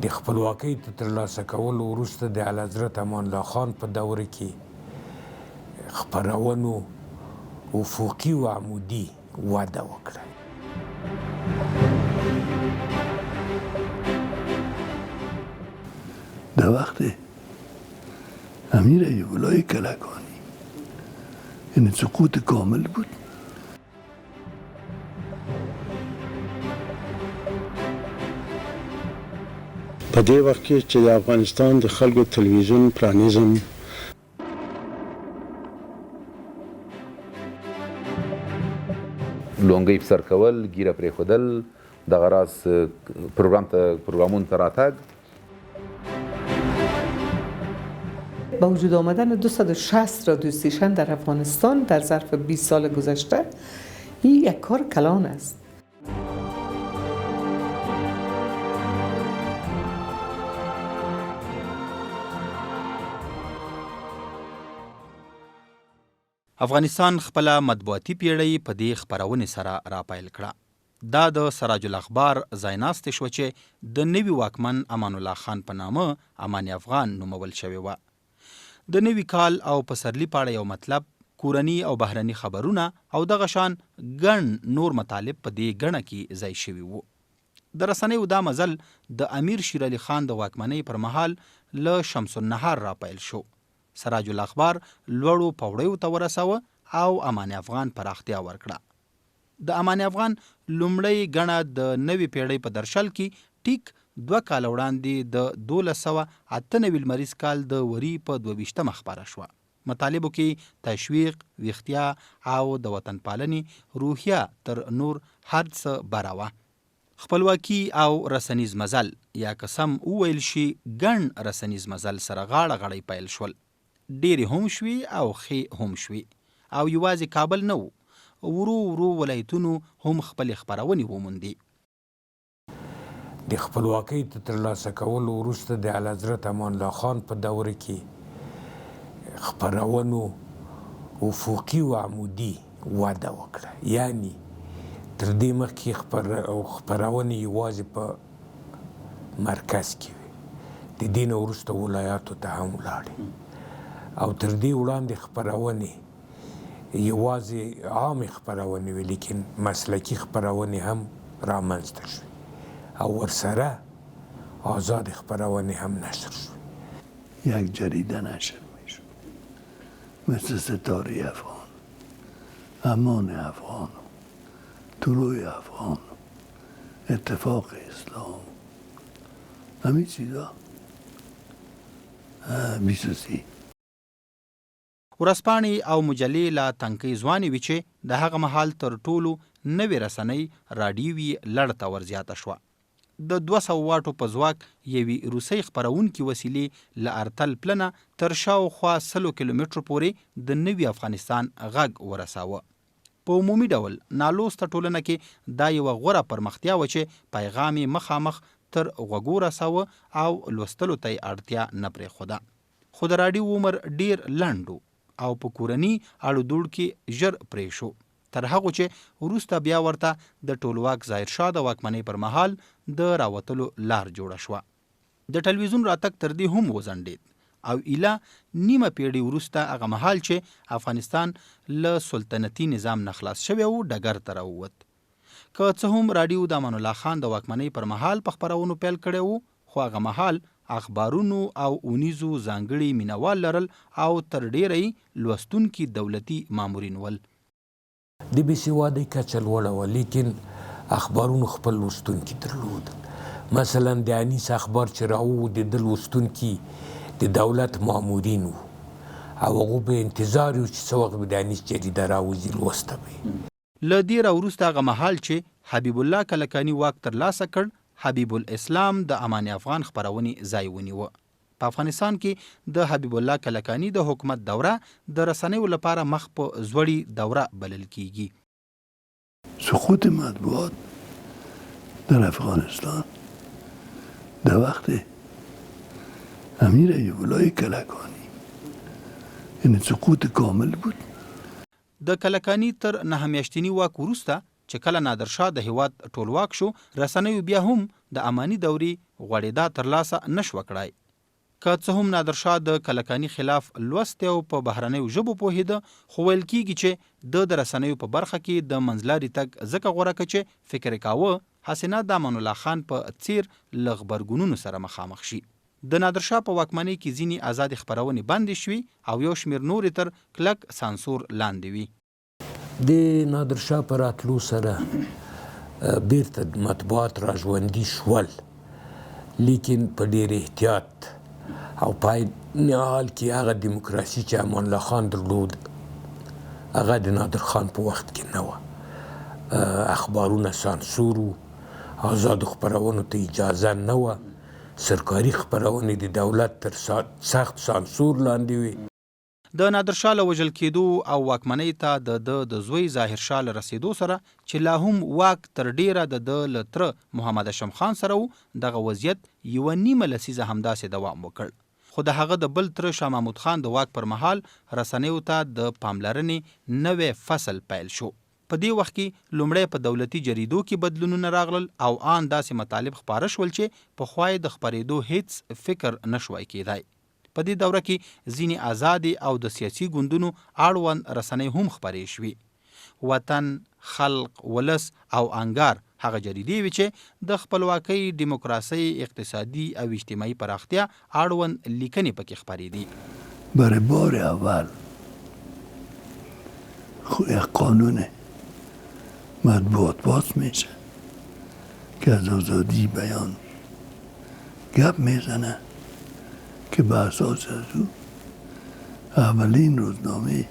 د خپلواکۍ د ترلاسه کولو وروسته د اعلیحضرت امان الله خان په دوره کې خپرونو افقي و عمودي وده وکړه. در وقت امیر ایوب الله کلکانی یعنی سقوط کامل بود. په دې وخت کې چې د افغانستان د خلکو تلویزیون پرانیزم لونګۍ په سر کول، ګیره پرېښودل، دغه راز پروګرامونو ته راتګ. با وجود آمدن 260 رادیو استیشن در افغانستان در ظرف 20 سال گذشته این یک کار کلان است. افغانستان خپله مطبوعاتي پیړۍ په دې خپرونې سره راپیل کړه. دا د سراج الاخبار ځایناستې شوه چې د نوي واکمن امان الله خان په نامه امان افغان نومول شوې وه. د نوي کال او پسرلي په اړه یو مطلب، کورني او بهرني خبرونه او دغه شان ګڼ نور مطالب په دې ګڼه کې ځای شوي وو. د رسنیو دا مزل د امیر شیر علي خان د واکمنۍ پر مهال له شمس النهار راپیل شو. سراج الاخبار لوړو پوړیو ته ورسوه او امان افغان پراختیا ورکړه. د امان افغان لومړۍ ګڼه د نوې پیړۍ په درشل کې ټیک 2 کاله وړاندې د 1298 لمریز کال د وري په 22 خپره شوه. مطالبو کې تشویق، ویښتیا او د وطن پالنې روحیه تر نور هر څه بره وه. خپلواکي او رسنیز مزل یا قسم وویل شي ګڼ رسنیز مزل سره غاړه غړۍ پیل شول. ډېرې هم شوي او ښې هم شوي او یوازې کابل نه و، ورو ورو ولایتونو هم خپلې خپرونې وموندې. د خپلواکۍ د ترلاسه کولو وروسته د اعلیحضرت امان الله خان په دوره کې خپرونو افقي و عمودي وده وکړه. یعنی تر دې مخکې خپرونې یوازې په مرکز کې وې، د دې نه وروسته ولایاتو ته هم ولاړې او تر دې وړاندې خپرونې یوازې عامې خپرونې وې، لیکن مسلکي خپرونې هم رامنځته شوې او ورسره آزاد خپرونې هم نشر شوې. یک جریده نشر میشد مثل ستاره افغان، امان افغان، طلوع افغان، اتفاق اسلام، همین چیزا 23 ورځپاڼې او مجلې لا تنکۍ ځوانې وې چې د هغه مهال تر ټولو نوې رسنۍ راډیوي لړ ته ورزیاته شوه. د 200 واټو په ځواک یوې روسۍ خپرونکې وسیلې له ارتل پلنه تر شاوخوا 100 کیلومترو پورې د نوي افغانستان غږ ورساوه. په عمومي ډول نالوسته ټولنه کې دا یوه غوره پرمختیا وه چې پیغام یې مخامخ تر غوږو رساوه او لوستلو ته یې اړتیا نه پرېښوده. خو د راډیو عمر ډېر لنډ او په کورني اړو دوړ کې ژر پرې شو، تر هغو چې وروسته بیا ورته د ټولواک ظاهرشاه د واکمنۍ پر مهال د راوتلو لار جوړه شوه. د ټلویزیون راتګ تر دې هم وځنډېد او ایله نیمه پیړۍ وروسته هغه مهال چې افغانستان له سلطنتي نظام نه خلاص شوی و ډګر ته راووت. که څه هم راډیو د امان الله خان د واکمنۍ پر مهال په خپرونو پیل کړی و، خو هغه مهال اخبارونو او اونیزو ځانګړي مینوال لرل او تر ډیری لوستونکي دولتي مامورین ول. د بېسوادۍ کچه لوړه وه، لیکن اخبارونو خپل لوستونکي درلودل. مثلا د انیس اخبار چې راووت د ده لوستونکي د دولت مامورین وو او هغوی به انتظار یو چې څه وخت به د انیس جریده راوځي لوسته به یې. له دې راوروسته هغه مهال چې حبیب الله کلکاني واک ترلاسه کړ، حبیب الاسلام د امان افغان خپرونې ځای ونیوه. په افغانستان کې د حبیب الله کلکاني د حکومت دوره د رسنیو لپاره مخ په ځوړې دوره بلل کیږي. سقوط مطبوعات در افغانستان در وقت امیر ایوب الله کلکانی یعنی سقوط کامل بود. د کلکاني تر 9 میاشتني واک وروسته چې کله نادرشاه د هیواد ټولواک شو رسنیو بیا هم د اماني دورې غوړېدا ترلاسه نشوه کړای. که څه هم نادرشاه د کلکاني خلاف لوستی او په بهرنیو ژبو پوهېده خو ویل کېږي چې د رسنیو په برخه کې د منځلاري تګ ځکه غوره که چې فکر یې کاوه حسینه د امان الله خان په څیر له غبرګونونو سره مخامخ شي. د نادرشاه په واکمنۍ کې ځینې آزادې خپرونې بندې شوي او یو شمېر نورې تر کلک سانسور لاندې وي. د نادرشاه په راتلو سره بیرته مطبوعات را ژوندي شول، لیکن په ډېر احتیاط او په حال کې هغه دیموکراسي چې امان الله خان درلود هغه د نادر خان په وخت کې نه وه. اخبارونه سانسور وو، آزادو خپرونو ته اجازه نه وه، سرکاري خپرونې د دولت تر سخت سانسور لاندې وي. د نادرشاه له وژل کېدو او واکمنۍ ته د زوی ظاهرشاه له رسېدو سره چې لا هم واک تر ډیره د له تره محمد هاشم خان سره و، دغه وضعیت یوه نیمه لسیزه همداسې دوام وکړ. خو د هغه د بل تره شاه محمود خان د واک پر مهال رسنیو ته د پاملرنې نوی فصل پیل شو. په دې وخت کې لومړی په دولتي جریدو کې بدلونونه راغلل او آن داسې مطالب خپاره شول چې پخوا یې د خپرېدو هیڅ فکر نشوای کېدای. په دې دوره کې ځینې آزادې او د سیاسي ګوندونو اړوند رسنۍ هم خپرې شوې. وطن، خلق، ولس او انګار هغه جریدې وې چې د خپلواکۍ، دیموکراسۍ، اقتصادي او اجتماعي پراختیا اړوند لیکنې پکې خپرېدې. برای بار اول قانون مطبوعات باز میشه که از آزادی بیان گپ میزنه که به اساس از او اولین روزنامه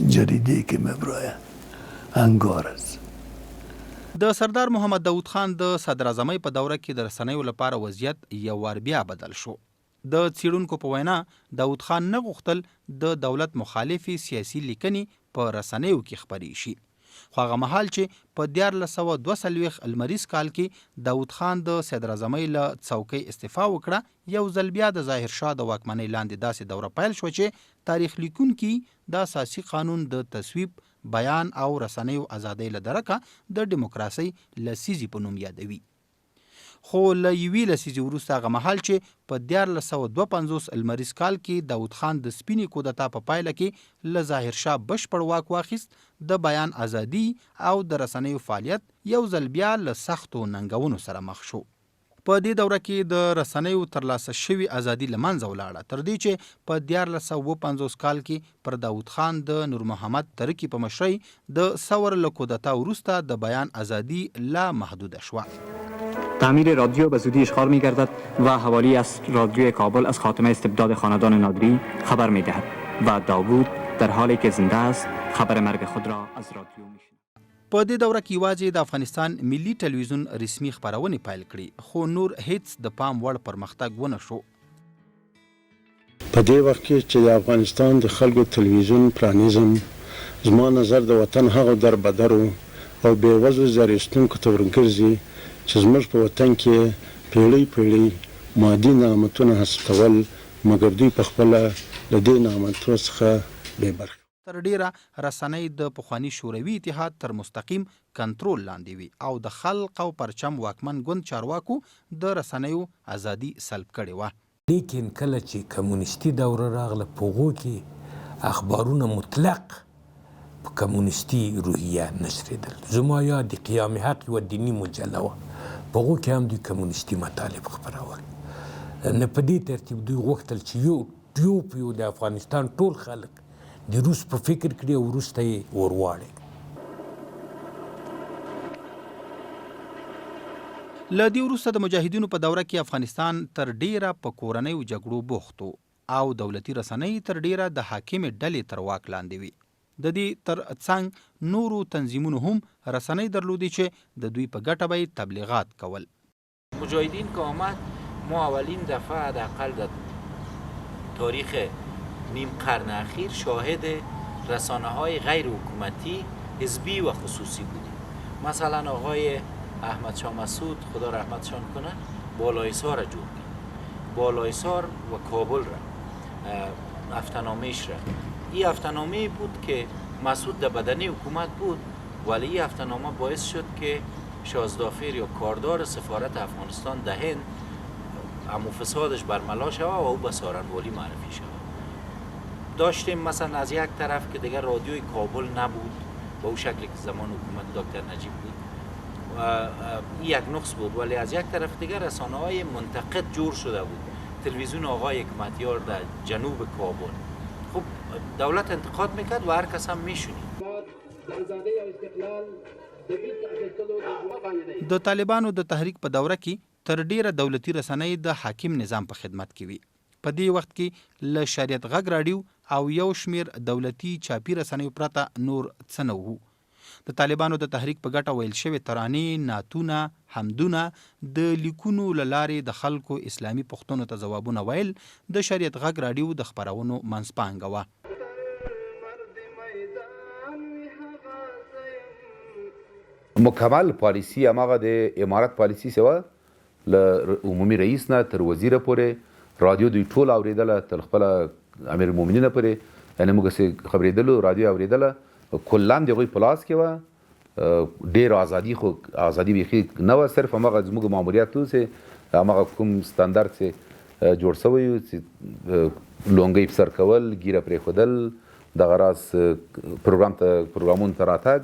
جریده که مبرای انگار است. د سردار محمد داود خان د صدراعظمۍ په دوره کې د رسنیو لپاره وضعیت یو وار بیا بدل شو. د څېړونکو په وینا داود خان نه غوښتل د دولت مخالفې سیاسي لیکنې په رسنیو کې خپرې شي. خو هغه مهال چې په 1442 لمریز کال کې داود خان د صدراعظمۍ له څوکۍ استعفا وکړه، یو ځل بیا د ظاهرشاه د واکمنۍ لاندې داسې دوره پیل شوه چې تاریخ لیکونکي د اساسي قانون د تصویب، بیان او رسنیو ازادۍ له درکه د دیموکراسۍ لسیزې په نوم یادوي. خو له یوې لسیزې وروسته هغه مهال چې په 1452 لمریز کال کې داود خان د سپینې کودتا په پایله کې له ظاهرشاه بشپړ واک واخیست، د بیان ازادي او د رسنیو فعالیت یو ځل بیا له سختو ننګونو سره مخ شو. په دې دوره کې د رسنیو ترلاسه شوې ازادي له منځه ولاړه، تر دې چې په 1450 کال کې پر داود خان د نور محمد ترکی په مشرۍ د ثور له کودتا وروسته د بیان ازادي لا محدوده شوه. تعمیر رادیو به زودی اشغال می گردد و حوالی از رادیوی کابل از خاتمه استبداد خاندان نادری خبر می دهد و داوود در حالی که زنده است خبر مرگ خود را از رادیو می شنود. په دې دوره کې یوازې د افغانستان ملي ټلویزیون رسمي خپرونې پیل کړي، خو نور هیڅ د پام وړ پرمختګ ونه شو. په دې وخت کې چې د افغانستان د خلکو ټلویزیون پرانیزم زما نظر د وطن هغه در بدرو او بېوزلو زیارایستونکو ته ورګرځي چې زموږ په وطن کې پیړۍ مادي نعمتونه حاصلول، مګر دوی په خپله له دې نعمتونو څخه بې برخې. تر ډیره رسنۍ د پخواني شوروي اتحاد تر مستقیم کنټرول لاندې وي او د خلق او پرچم واکمن ګوند چارواکو د رسنیو ازادي سلب کړې وه. لیکن کله چې کمونیستي دوره راغله په هغو کې اخبارونه مطلق په کمونیستي روحیه نشریدل. زما یاد د قیام حق یوه دیني مجله وه، په هغو کې هم دوی کمونیستي مطالب خپرول. نه په دې ترتیب دوی غوښتل چې یو په یو د افغانستان ټول خلک د روس په فکر کړي او وروسته یې ورواړي. له دې وروسته د مجاهدینو په دوره کې افغانستان تر ډیره په کورنیو جګړو بوخت او دولتي رسنۍ تر ډیره د حاکمې ډلې تر واک لاندې وي. د دې تر څنګ نورو تنظیمونو هم رسنۍ درلودي چې د دوی په ګټه به تبلیغات کول. مجاهدین که آمد ما اولین دفعه حداقل در تاریخ نیم قرن اخیر شاهد رسانه های غیر حکومتی حزبی و خصوصی بودیم. مثلا آقای احمد شاه مسعود خدا رحمتشان کنه بالایسار را جور کرد، بالایسار و کابل را افتنامهش را. این افتنامه بود که مسعود در بدنی حکومت بود ولی این هفته‌نامه باعث شد که شازدافیر یا کاردار سفارت افغانستان در هند همو فسادش برملا شود و او به سارنوالی معرفی شود. داشتیم مثلا از یک طرف که دیگر رادیوی کابل نبود به او شکلی که زمان حکومت دکتر نجیب بود و این یک نقص بود، ولی از یک طرف دیگر رسانه‌های منتقد جور شده بود. تلویزیون آقای حکمتیار در جنوب کابل، خب دولت انتقاد میکرد و هر کس هم میشونید. د طالبانو د تحریک په دوره کې تر ډیره دولتي رسنۍ د حاکم نظام په خدمت کې وي. په دې وخت کې له شریعت غږ راډیو او یو شمیر دولتي چاپی رسنیو پرته نور څه نه وو. د طالبانو د تحریک په ګټه ویل شوی ترانې، نعتونه، حمدونه د لیکونو له لارې د خلکو اسلامي پوښتنو ته ځوابونه ویل د شریعت غږ راډیو د خپرونو منځپانګه وه. مکمل پالیسی هماغه د امارت پالیسی سوا له عمومي رئیس نه تر وزیره پورې رادیو دوی ټول اورېدله، تر خپل امیر المؤمنین پورې، یعنې موږ چې خبرېدلو رادیو اورېدله کلا د هغوی په لاس کې وه. ډېر ازادي، خو ازادي بیخي نه وه، صرف هماغه زموږ ماموریت و چې هماغه کوم ستاندرد چې جوړ شوی و چې لونګۍ په سر کول، ګیره پرېښودل، دغه راز پروګرامونو ته راتګ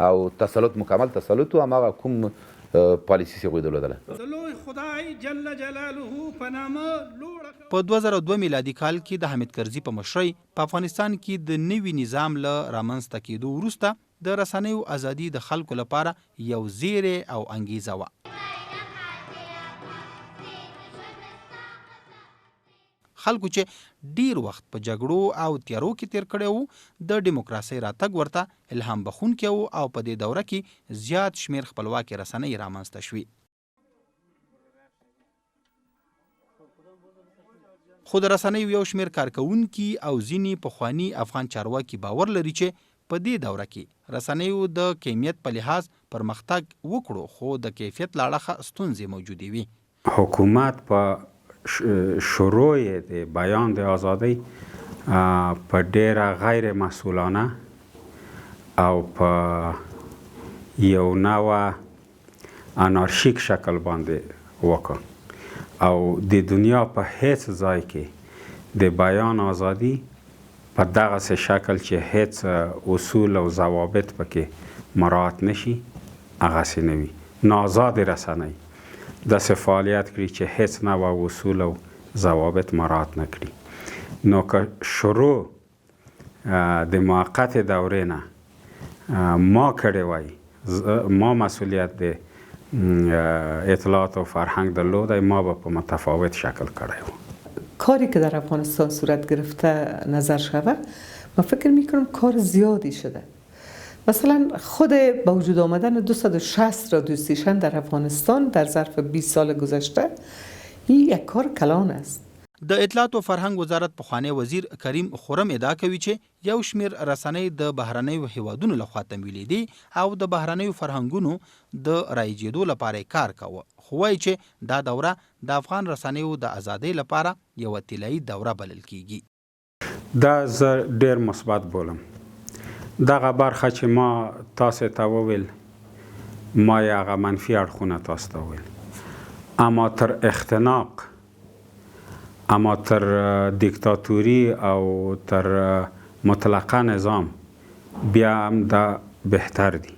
او تسلط، مکمل تسلط و هماغه کوم پالیسی چې هغوی درلودله. په 2002 میلادي کال کې د حامد کرزي په مشرۍ په افغانستان کې د نوي نظام له رامنځته کېدو وروسته د رسنیو ازادي د خلکو لپاره یو زیری او انګیزه وه. خلکو چې ډیر وخت په جګړو او تیارو کې تیر کړی وو د ډیموکراسۍ راتګ ورته الهام بخښونکی و او په دې دوره کې زیات شمیر خپلواکې رسنۍ رامنځته شوې. خو د رسنیو یو شمیر کارکوونکي او ځینې پخواني افغان چارواکي باور لري چې په دې دوره کې رسنیو د کیمیت په لحاظ پرمختګ وکړو، خو د کیفیت له اړخه ستونزې موجودې وي. حکومت په شروع د بیان د ازادۍ په ډیره غیر مسئولانه او په یو نوع انارشیک شکل باندې وکړ او د دنیا په هیڅ ځای کې د بیان ازادي په دغسې شکل چې هیڅ اصول او ضوابط پکې مراعات نشي هغسې نه وي. ناآزادې رسنۍ داسې فعالیت کړي چې هیڅ نوع اصول او ضوابط مراعات نه کړي. نو که شروع د موقت دورې نه ما کړی وای، ما مسئولیت د اطلاعات و فرهنگ درلوده، ما با په متفاوت شکل کړی و. کاری که در افغانستان صورت گرفته نظر شود، من فکر میکنم کار زیادی شده. مثلا خود با وجود آمدن 260 رادیو استیشن در افغانستان در ظرف 20 سال گذشته، این یک کار کلان است. د اطلاعات و فرهنګ وزارت پخوانی وزیر کریم خرم ادعا کوي چې یو شمیر رسنۍ د بهرنیو هیوادونو لخوا تمویلې دي او د بهرنیو فرهنګونو د رایجېدو لپاره کار کاوه، خو وایي چې دا دوره د افغان رسنیو د ازادۍ لپاره یوه طلایي دوره بلل کیږي. دا زه ډېر مثبت بولم. دغه برخه چې ما تاسو ته وویل، ما یې هغه منفي اړخونه تاسو ته وویل، اما تر اختناق، اما تر دیکتاتوری او تر مطلقه نظام بیا هم دا بهتر دی.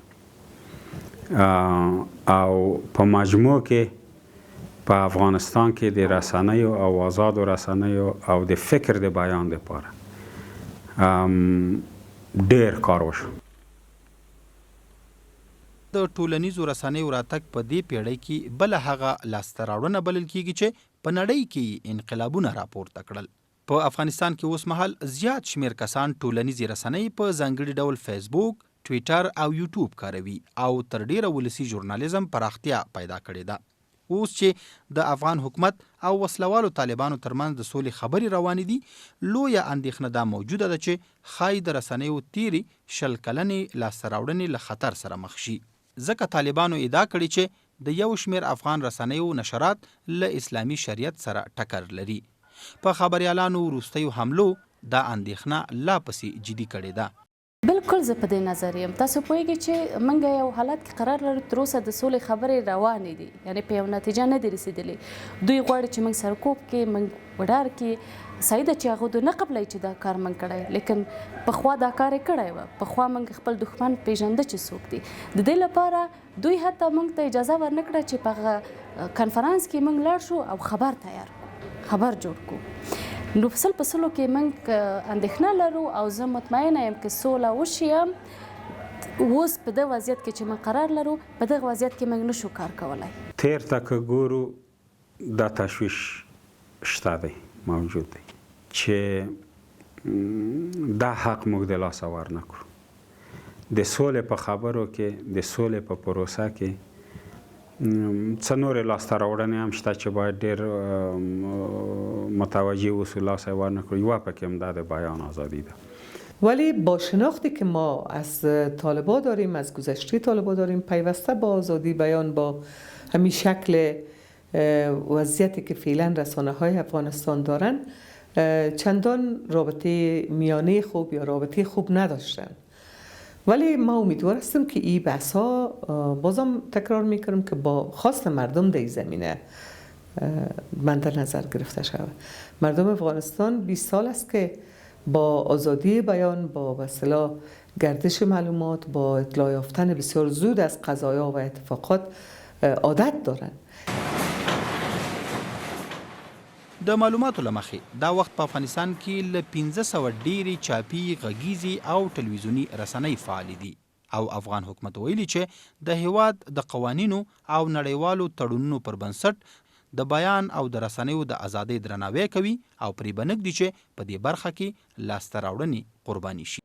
او په مجموع کې په افغانستان کې د رسنیو او آزادو رسنیو او د فکر د بیان لپاره ډیر کار وشو. د ټولنیزو رسنیو راتګ په دې پیړۍ کې بل هغه لاسته راوړنه بلل کیږي چې په نړۍ کې انقلابونه راپورته کړل. په افغانستان کې اوس مهال زیات شمیر کسان ټولنیزې رسنۍ په ځانګړي ډول فیسبوک، ټویټر او یوټیوب کاروي او تر ډیره ولسي ژورنالیزم پراختیا پیدا کړې ده. اوس چې د افغان حکومت او وسلوالو طالبانو ترمنځ د سولې خبرې روانې دي، لویه اندېښنه دا موجوده ده چې ښایي د رسنیو تیرې 20 کلنې لاسته راوړنې له خطر سره مخ شي، ځکه طالبانو ادعا کړې چې د یو شمیر افغان رسنیو نشرات له اسلامي شریعت سره ټکر لري. په خبریالانو وروستیو حملو دا اندېښنه لا پسې جدي کړې ده. بالکل زه په دې نظر یم. تاسو پوهیږئ چې موږ یو حالت کې قرار لرو تر اوسه د سولې خبرې روانې دي، یعنې په یو نتیجه نه دي رسېدلې. دوی غواړي چې موږ سرکوب کې، موږ وډار کې. صحیح ده چې هغه دوی نه قبلوي چې دا کار موږ کړی، لیکن پخوا دا کار یې کړی وه. پخوا موږ خپل دښمن پېژنده چې څوک دي. د دې لپاره دوی حتی موږ ته اجازه ورنکړه چې په هغه کنفرانس کې موږ لاړ شو او خبر تیار کړو، خبر جوړ کړو. نو په 100% کې موږ اندېښنه لرو او زه مطمئنه یم که سوله وشي اوس په دغه وضعیت کې چې موږ قرار لرو، په دغه وضعیت کې موږ نشو کار کولی. تیر ته که ګورو دا تشویش شته دی، موجود دی چې دا حق موږ د لاسه ورنکړو. د سولې په خبرو کې، د سولې په پروسه کې څه نورې لاسته راوړنې هم شته چې باید ډېر متوجه اوسو، لاسه یې ورنکړو. یوه پکې هم دا د بیان آزادی ده. ولی با شناختی که ما از طالبان داریم، از گذشته طالبان داریم، پیوسته با آزادی بیان، با همین شکل وضعیتی که فعلا رسانه های افغانستان دارن، چندان رابطه میانه خوب یا رابطه خوب نداشتن. ولی ما امیدوار هستیم که این بحث ها، بازم تکرار میکنم که با خواست مردم در این زمینه من در نظر گرفته شود. مردم افغانستان 20 سال است که با آزادی بیان، با اصطلاح گردش معلومات، با اطلاع یافتن بسیار زود از قضایا و اتفاقات عادت دارند. د معلوماتو له مخې دا وخت په افغانستان کې له 1500 ډېرې چاپي، غږیزې او ټلویزیوني رسنۍ فعالې دي او افغان حکومت ویلي چې د هیواد د قوانینو او نړیوالو تړونونو پر بنسټ د بیان او د رسنیو د ازادۍ درناوی کوي او پرې به نږدي چې په دې برخه کې لاسته راوړنې قرباني شي.